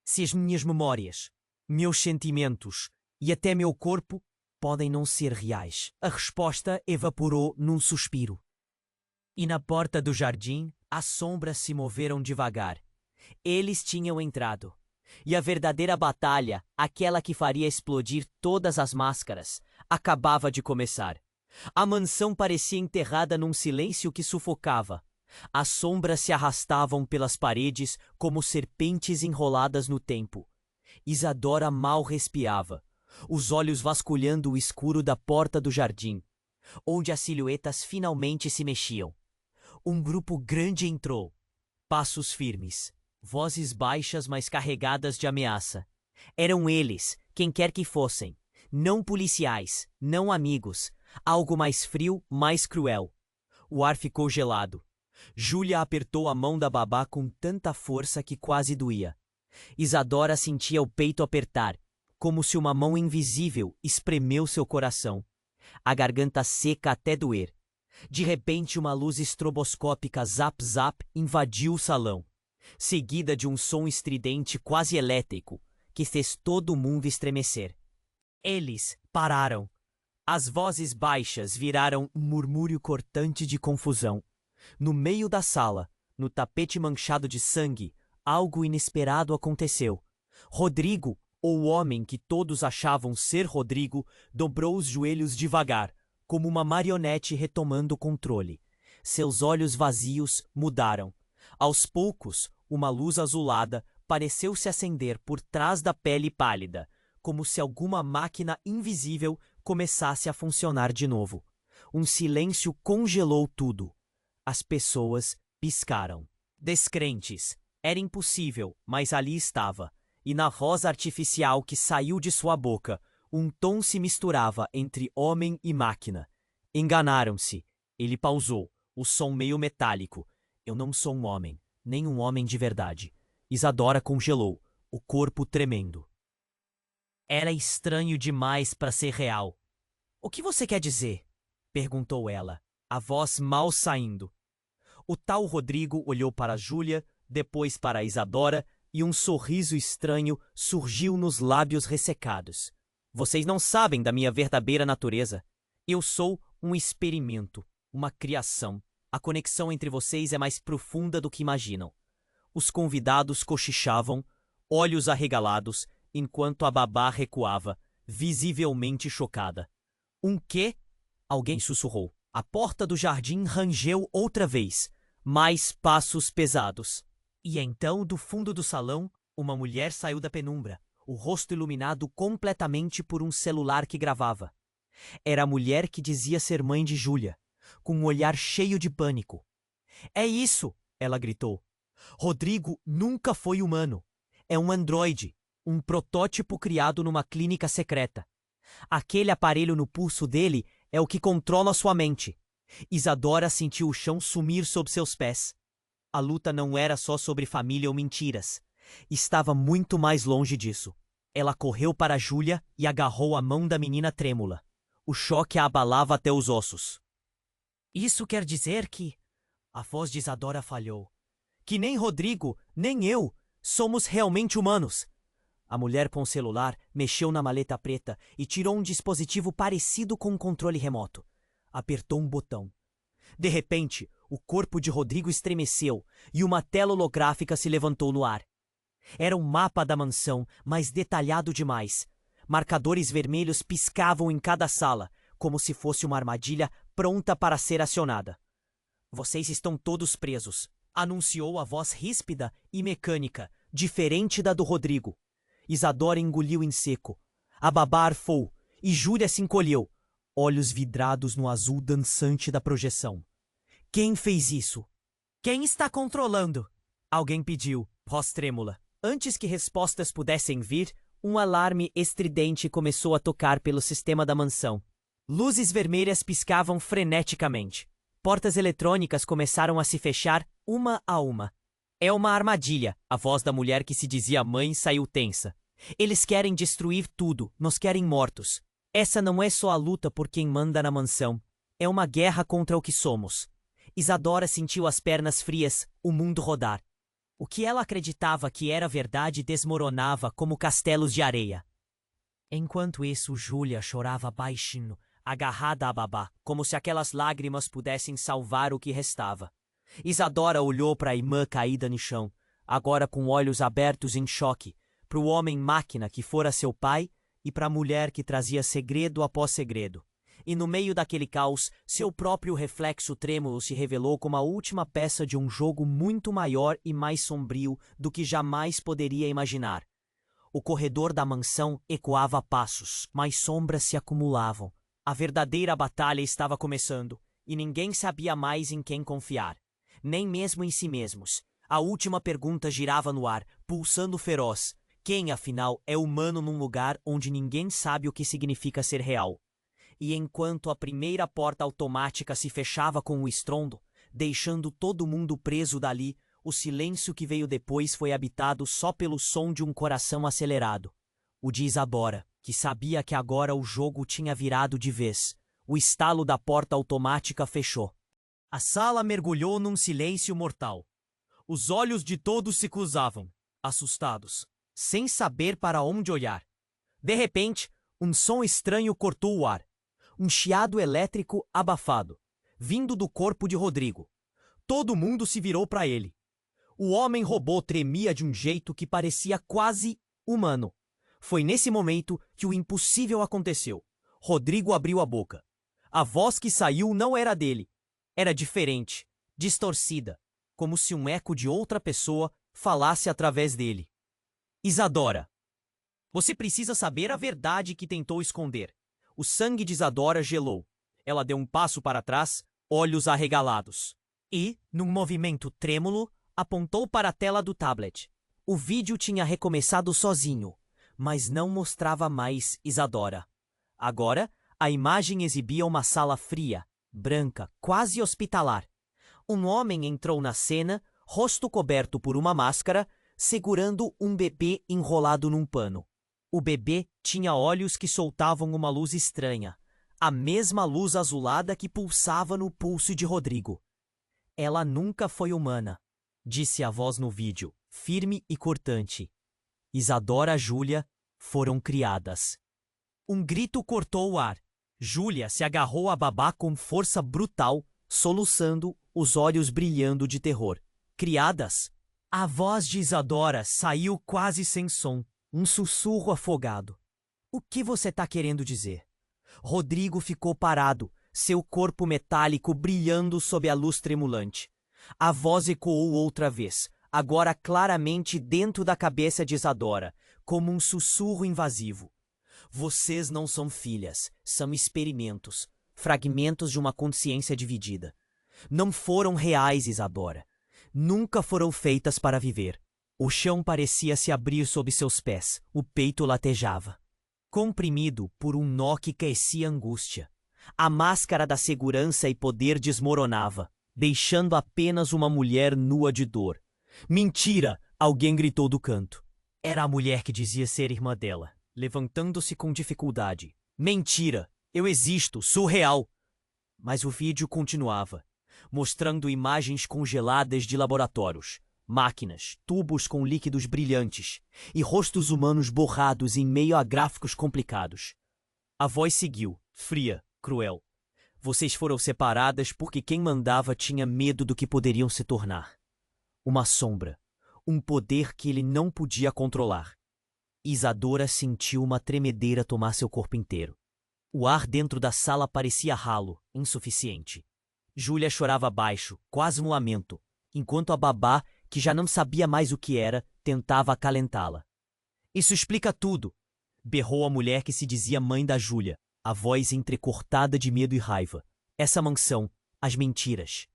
se as minhas memórias, meus sentimentos e até meu corpo podem não ser reais? A resposta evaporou num suspiro. E na porta do jardim, as sombras se moveram devagar. Eles tinham entrado. E a verdadeira batalha, aquela que faria explodir todas as máscaras, acabava de começar. A mansão parecia enterrada num silêncio que sufocava. As sombras se arrastavam pelas paredes como serpentes enroladas no tempo. Isadora mal respirava, os olhos vasculhando o escuro da porta do jardim, onde as silhuetas finalmente se mexiam. Um grupo grande entrou. Passos firmes. Vozes baixas, mas carregadas de ameaça. Eram eles, quem quer que fossem. Não policiais, não amigos. Algo mais frio, mais cruel. O ar ficou gelado. Júlia apertou a mão da babá com tanta força que quase doía. Isadora sentia o peito apertar, como se uma mão invisível espremeu seu coração. A garganta seca até doer. De repente, uma luz estroboscópica zap-zap invadiu o salão, seguida de um som estridente quase elétrico, que fez todo mundo estremecer. Eles pararam. As vozes baixas viraram um murmúrio cortante de confusão. No meio da sala, no tapete manchado de sangue, algo inesperado aconteceu. Rodrigo, o homem que todos achavam ser Rodrigo, dobrou os joelhos devagar, como uma marionete retomando o controle. Seus olhos vazios mudaram. Aos poucos, uma luz azulada pareceu se acender por trás da pele pálida, como se alguma máquina invisível começasse a funcionar de novo. Um silêncio congelou tudo. As pessoas piscaram. Descrentes. Era impossível, mas ali estava. E na voz artificial que saiu de sua boca, um tom se misturava entre homem e máquina. Enganaram-se. Ele pausou, o som meio metálico. Eu não sou um homem, nem um homem de verdade. Isadora congelou, o corpo tremendo. Era estranho demais para ser real. O que você quer dizer? perguntou ela, a voz mal saindo. O tal Rodrigo olhou para Júlia, depois para Isadora, e um sorriso estranho surgiu nos lábios ressecados. Vocês não sabem da minha verdadeira natureza. Eu sou um experimento, uma criação. A conexão entre vocês é mais profunda do que imaginam. Os convidados cochichavam, olhos arregalados, enquanto a babá recuava, visivelmente chocada. Um quê? Alguém sussurrou. A porta do jardim rangeu outra vez, mais passos pesados. E então, do fundo do salão, uma mulher saiu da penumbra, o rosto iluminado completamente por um celular que gravava. Era a mulher que dizia ser mãe de Júlia, com um olhar cheio de pânico. É isso, ela gritou. Rodrigo nunca foi humano. É um androide, um protótipo criado numa clínica secreta. Aquele aparelho no pulso dele é o que controla sua mente. Isadora sentiu o chão sumir sob seus pés. A luta não era só sobre família ou mentiras. Estava muito mais longe disso. Ela correu para Júlia e agarrou a mão da menina trêmula. O choque a abalava até os ossos. Isso quer dizer que... A voz de Isadora falhou. Que nem Rodrigo, nem eu, somos realmente humanos. A mulher com o celular mexeu na maleta preta e tirou um dispositivo parecido com um controle remoto. Apertou um botão. De repente, o corpo de Rodrigo estremeceu e uma tela holográfica se levantou no ar. Era um mapa da mansão, mas detalhado demais. Marcadores vermelhos piscavam em cada sala, como se fosse uma armadilha pronta para ser acionada. Vocês estão todos presos, anunciou a voz ríspida e mecânica, diferente da do Rodrigo. Isadora engoliu em seco. A babá arfou e Júlia se encolheu, olhos vidrados no azul dançante da projeção. Quem fez isso? Quem está controlando? Alguém pediu, voz trêmula. Antes que respostas pudessem vir, um alarme estridente começou a tocar pelo sistema da mansão. Luzes vermelhas piscavam freneticamente. Portas eletrônicas começaram a se fechar uma a uma. É uma armadilha, a voz da mulher que se dizia mãe saiu tensa. Eles querem destruir tudo, nos querem mortos. Essa não é só a luta por quem manda na mansão. É uma guerra contra o que somos. Isadora sentiu as pernas frias, o mundo rodar. O que ela acreditava que era verdade desmoronava como castelos de areia. Enquanto isso, Júlia chorava baixinho, agarrada à babá, como se aquelas lágrimas pudessem salvar o que restava. Isadora olhou para a irmã caída no chão, agora com olhos abertos em choque, para o homem-máquina que fora seu pai e para a mulher que trazia segredo após segredo. E no meio daquele caos, seu próprio reflexo trêmulo se revelou como a última peça de um jogo muito maior e mais sombrio do que jamais poderia imaginar. O corredor da mansão ecoava a passos, mas sombras se acumulavam. A verdadeira batalha estava começando, e ninguém sabia mais em quem confiar, nem mesmo em si mesmos. A última pergunta girava no ar, pulsando feroz. Quem, afinal, é humano num lugar onde ninguém sabe o que significa ser real? E enquanto a primeira porta automática se fechava com um estrondo, deixando todo mundo preso dali, o silêncio que veio depois foi habitado só pelo som de um coração acelerado. O de Isadora, que sabia que agora o jogo tinha virado de vez. O estalo da porta automática fechou. A sala mergulhou num silêncio mortal. Os olhos de todos se cruzavam, assustados, sem saber para onde olhar. De repente, um som estranho cortou o ar. Um chiado elétrico abafado, vindo do corpo de Rodrigo. Todo mundo se virou para ele. O homem-robô tremia de um jeito que parecia quase humano. Foi nesse momento que o impossível aconteceu. Rodrigo abriu a boca. A voz que saiu não era dele. Era diferente, distorcida, como se um eco de outra pessoa falasse através dele. Isadora. Você precisa saber a verdade que tentou esconder. O sangue de Isadora gelou. Ela deu um passo para trás, olhos arregalados. E, num movimento trêmulo, apontou para a tela do tablet. O vídeo tinha recomeçado sozinho, mas não mostrava mais Isadora. Agora, a imagem exibia uma sala fria, branca, quase hospitalar. Um homem entrou na cena, rosto coberto por uma máscara, segurando um bebê enrolado num pano. O bebê tinha olhos que soltavam uma luz estranha. a mesma luz azulada que pulsava no pulso de Rodrigo. Ela nunca foi humana, disse a voz no vídeo, firme e cortante. Isadora e Júlia foram criadas. Um grito cortou o ar. Júlia se agarrou a Babá com força brutal, soluçando, os olhos brilhando de terror. Criadas? A voz de Isadora saiu quase sem som, um sussurro afogado. O que você está querendo dizer? Rodrigo ficou parado, seu corpo metálico brilhando sob a luz tremulante. A voz ecoou outra vez, agora claramente dentro da cabeça de Isadora, como um sussurro invasivo. Vocês não são filhas, são experimentos, fragmentos de uma consciência dividida. Não foram reais, Isadora. Nunca foram feitas para viver. O chão parecia se abrir sob seus pés, o peito latejava. Comprimido por um nó que crescia angústia. A máscara da segurança e poder desmoronava, deixando apenas uma mulher nua de dor. Mentira! Alguém gritou do canto. Era a mulher que dizia ser irmã dela, levantando-se com dificuldade. Mentira! Eu existo, sou real! Mas o vídeo continuava, mostrando imagens congeladas de laboratórios, máquinas, tubos com líquidos brilhantes e rostos humanos borrados em meio a gráficos complicados. A voz seguiu, fria, cruel. Vocês foram separadas porque quem mandava tinha medo do que poderiam se tornar. Uma sombra, um poder que ele não podia controlar. Isadora sentiu uma tremedeira tomar seu corpo inteiro. O ar dentro da sala parecia ralo, insuficiente. Júlia chorava baixo, quase um lamento, enquanto a Babá, que já não sabia mais o que era, tentava acalentá-la. Isso explica tudo, berrou a mulher que se dizia mãe da Júlia, a voz entrecortada de medo e raiva. Essa mansão, as mentiras.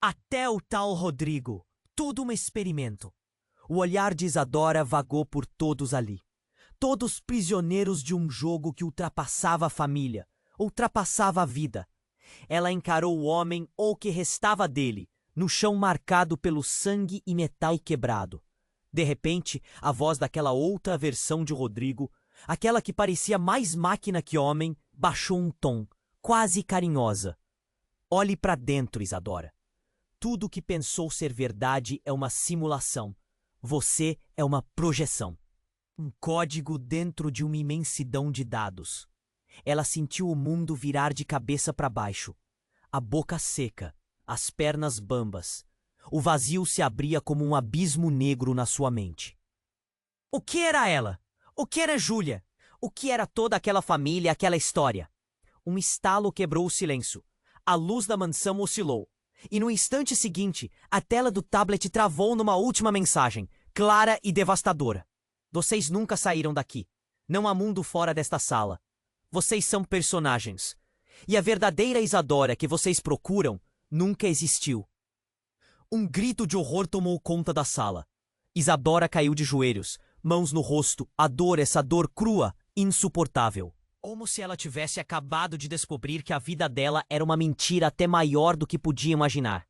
Até o tal Rodrigo, tudo um experimento. O olhar de Isadora vagou por todos ali. Todos prisioneiros de um jogo que ultrapassava a família, ultrapassava a vida. Ela encarou o homem ou o que restava dele, no chão marcado pelo sangue e metal quebrado. De repente, a voz daquela outra versão de Rodrigo, aquela que parecia mais máquina que homem, baixou um tom, quase carinhosa. Olhe para dentro, Isadora. Tudo o que pensou ser verdade é uma simulação. Você é uma projeção. Um código dentro de uma imensidão de dados. Ela sentiu o mundo virar de cabeça para baixo. A boca seca, as pernas bambas. O vazio se abria como um abismo negro na sua mente. O que era ela? O que era Júlia? O que era toda aquela família, aquela história? Um estalo quebrou o silêncio. A luz da mansão oscilou. E no instante seguinte, a tela do tablet travou numa última mensagem, clara e devastadora. Vocês nunca saíram daqui. Não há mundo fora desta sala. Vocês são personagens. E a verdadeira Isadora que vocês procuram nunca existiu. Um grito de horror tomou conta da sala. Isadora caiu de joelhos, mãos no rosto, a dor, essa dor crua, insuportável. Como se ela tivesse acabado de descobrir que a vida dela era uma mentira até maior do que podia imaginar.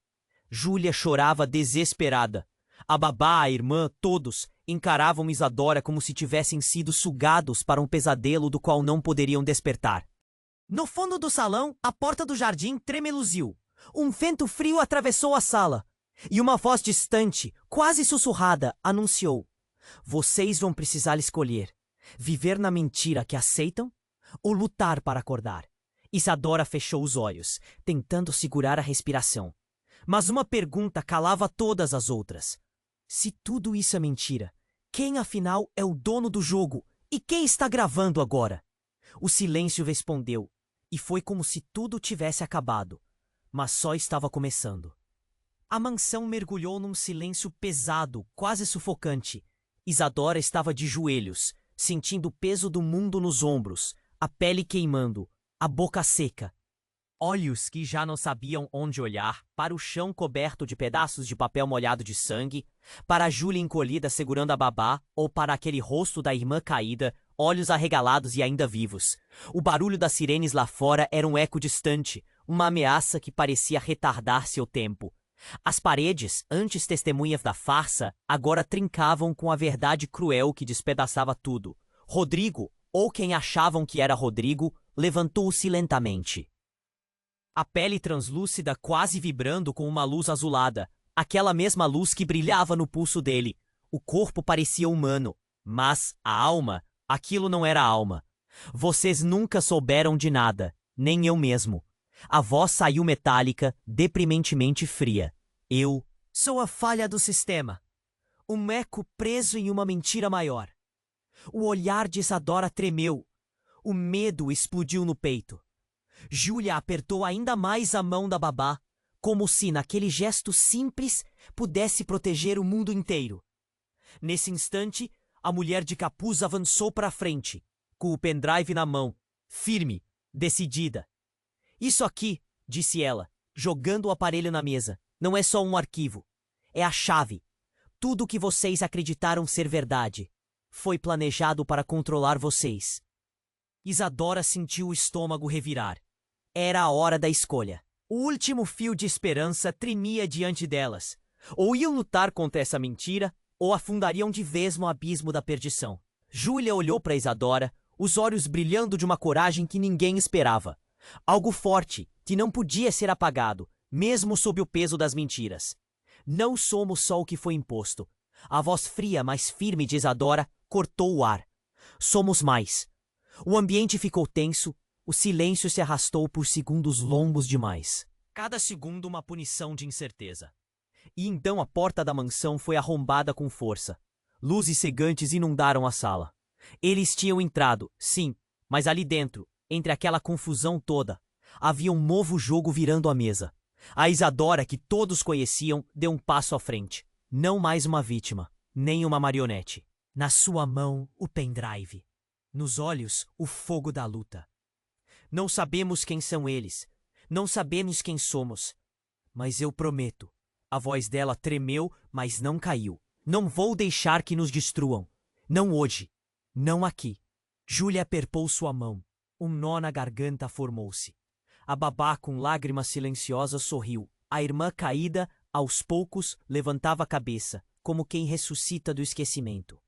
Júlia chorava desesperada. A Babá, a irmã, todos encaravam Isadora como se tivessem sido sugados para um pesadelo do qual não poderiam despertar. No fundo do salão, a porta do jardim tremeluziu. Um vento frio atravessou a sala. E uma voz distante, quase sussurrada, anunciou: vocês vão precisar escolher. Viver na mentira que aceitam ou lutar para acordar. Isadora fechou os olhos, tentando segurar a respiração. Mas uma pergunta calava todas as outras. Se tudo isso é mentira, quem afinal é o dono do jogo e quem está gravando agora? O silêncio respondeu, e foi como se tudo tivesse acabado, mas só estava começando. A mansão mergulhou num silêncio pesado, quase sufocante. Isadora estava de joelhos, sentindo o peso do mundo nos ombros, a pele queimando, a boca seca. Olhos que já não sabiam onde olhar, para o chão coberto de pedaços de papel molhado de sangue, para a Júlia encolhida segurando a Babá, ou para aquele rosto da irmã caída, olhos arregalados e ainda vivos. O barulho das sirenes lá fora era um eco distante, uma ameaça que parecia retardar seu tempo. As paredes, antes testemunhas da farsa, agora trincavam com a verdade cruel que despedaçava tudo. Rodrigo, ou quem achavam que era Rodrigo, levantou-se lentamente. A pele translúcida quase vibrando com uma luz azulada, aquela mesma luz que brilhava no pulso dele. O corpo parecia humano, mas a alma, aquilo não era alma. Vocês nunca souberam de nada, nem eu mesmo. A voz saiu metálica, deprimentemente fria. Eu sou a falha do sistema. Um eco preso em uma mentira maior. O olhar de Isadora tremeu. O medo explodiu no peito. Júlia apertou ainda mais a mão da babá, como se, naquele gesto simples, pudesse proteger o mundo inteiro. Nesse instante, a mulher de capuz avançou para a frente, com o pendrive na mão, firme, decidida. Isso aqui, disse ela, jogando o aparelho na mesa, não é só um arquivo. É a chave. Tudo o que vocês acreditaram ser verdade. Foi planejado para controlar vocês. Isadora sentiu o estômago revirar. Era a hora da escolha. O último fio de esperança tremia diante delas. Ou iam lutar contra essa mentira, ou afundariam de vez no abismo da perdição. Júlia olhou para Isadora, os olhos brilhando de uma coragem que ninguém esperava. Algo forte, que não podia ser apagado, mesmo sob o peso das mentiras. Não somos só o que foi imposto. A voz fria, mas firme de Isadora cortou o ar. Somos mais. O ambiente ficou tenso, o silêncio se arrastou por segundos longos demais. Cada segundo uma punição de incerteza. E então a porta da mansão foi arrombada com força. Luzes cegantes inundaram a sala. Eles tinham entrado, sim, mas ali dentro, entre aquela confusão toda, havia um novo jogo virando a mesa. A Isadora, que todos conheciam, deu um passo à frente. Não mais uma vítima, nem uma marionete. Na sua mão, o pendrive. Nos olhos, o fogo da luta. Não sabemos quem são eles. Não sabemos quem somos. Mas eu prometo. A voz dela tremeu, mas não caiu. Não vou deixar que nos destruam. Não hoje. Não aqui. Júlia apertou sua mão. Um nó na garganta formou-se. A babá, com lágrimas silenciosas, sorriu. A irmã caída, aos poucos, levantava a cabeça, como quem ressuscita do esquecimento.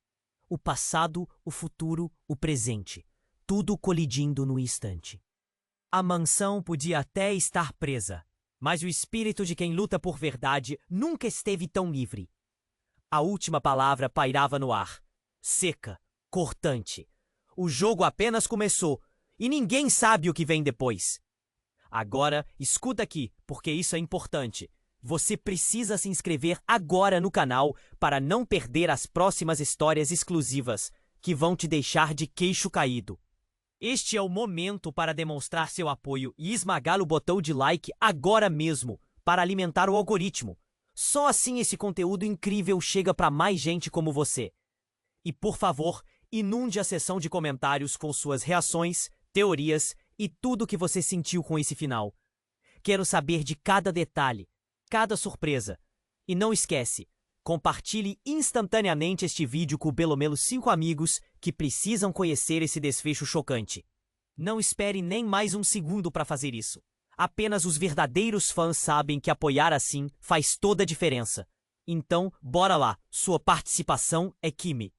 O passado, o futuro, o presente. Tudo colidindo no instante. A mansão podia até estar presa, mas o espírito de quem luta por verdade nunca esteve tão livre. A última palavra pairava no ar. Seca, cortante. O jogo apenas começou, e ninguém sabe o que vem depois. Agora, escuta aqui, porque isso é importante. Você precisa se inscrever agora no canal para não perder as próximas histórias exclusivas, que vão te deixar de queixo caído. Este é o momento para demonstrar seu apoio e esmagar o botão de like agora mesmo, para alimentar o algoritmo. Só assim esse conteúdo incrível chega para mais gente como você. E por favor, inunde a seção de comentários com suas reações, teorias e tudo o que você sentiu com esse final. Quero saber de cada detalhe, cada surpresa. E não esquece, compartilhe instantaneamente este vídeo com pelo menos 5 amigos que precisam conhecer esse desfecho chocante. Não espere nem mais um segundo para fazer isso. Apenas os verdadeiros fãs sabem que apoiar assim faz toda a diferença. Então, bora lá, sua participação é Kimi.